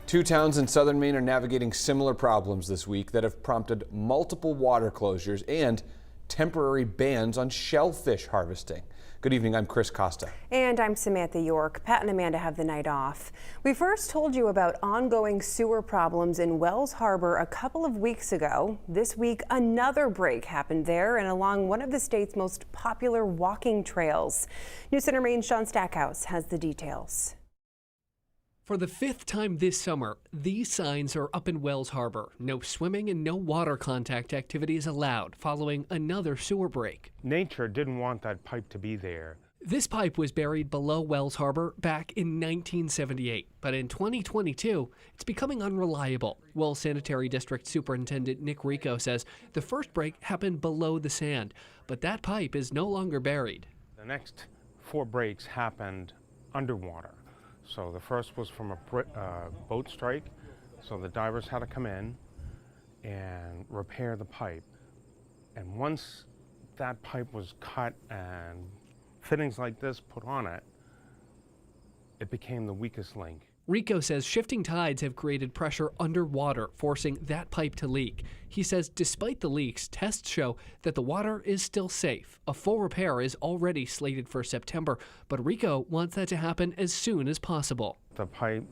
Two towns in southern Maine are navigating similar problems this week that have prompted multiple water closures and temporary bans on shellfish harvesting. Good evening, I'm Chris Costa. And I'm Samantha York. Pat and Amanda have the night off. We first told you about ongoing sewer problems in Wells Harbor a couple of weeks ago. This week, another break happened there and along one of the state's most popular walking trails. News Center Maine's Sean Stackhouse has the details. For the fifth time this summer, these signs are up in Wells Harbor. No swimming and no water contact activities allowed following another sewer break. Nature didn't want that pipe to be there. This pipe was buried below Wells Harbor back in 1978, but in 2022, it's becoming unreliable. Wells Sanitary District Superintendent Nick Rico says the first break happened below the sand, but that pipe is no longer buried. The next 4 breaks happened underwater. So the first was from a boat strike, so the divers had to come in and repair the pipe. And once that pipe was cut and fittings like this put on it, it became the weakest link. Rico says shifting tides have created pressure underwater, forcing that pipe to leak. He says despite the leaks, tests show that the water is still safe. A full repair is already slated for September, but Rico wants that to happen as soon as possible. The pipe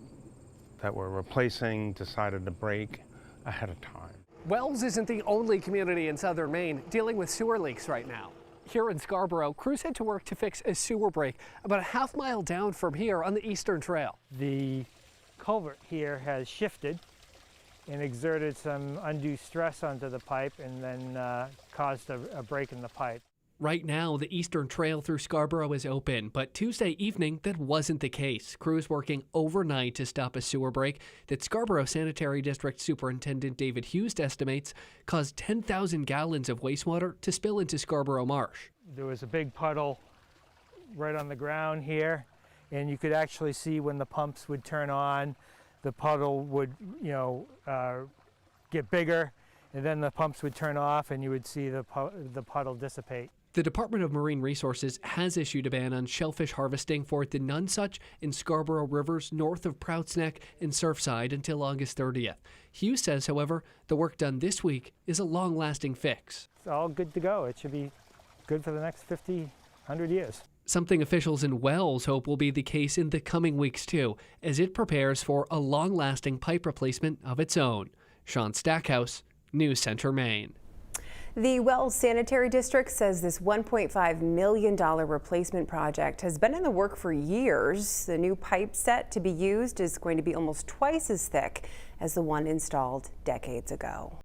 that we're replacing decided to break ahead of time. Wells isn't the only community in southern Maine dealing with sewer leaks right now. Here in Scarborough, crews had to work to fix a sewer break about a half-mile down from here on the Eastern Trail. The culvert here has shifted and exerted some undue stress onto the pipe and then caused a break in the pipe. Right now, the Eastern Trail through Scarborough is open, but Tuesday evening, that wasn't the case. Crews working overnight to stop a sewer break that Scarborough Sanitary District Superintendent David Hughes estimates caused 10,000 gallons of wastewater to spill into Scarborough Marsh. There was a big puddle right on the ground here, and you could actually see when the pumps would turn on, the puddle would, get bigger, and then the pumps would turn off, and you would see the puddle dissipate. The Department of Marine Resources has issued a ban on shellfish harvesting for the Nonesuch and Scarborough Rivers north of Prouts Neck and Surfside until August 30th. Hughes says, however, the work done this week is a long-lasting fix. It's all good to go. It should be good for the next 50, 100 years. Something officials in Wells hope will be the case in the coming weeks, too, as it prepares for a long-lasting pipe replacement of its own. Sean Stackhouse, News Center, Maine. The Wells Sanitary District says this $1.5 million replacement project has been in the work for years. The new pipe set to be used is going to be almost twice as thick as the one installed decades ago.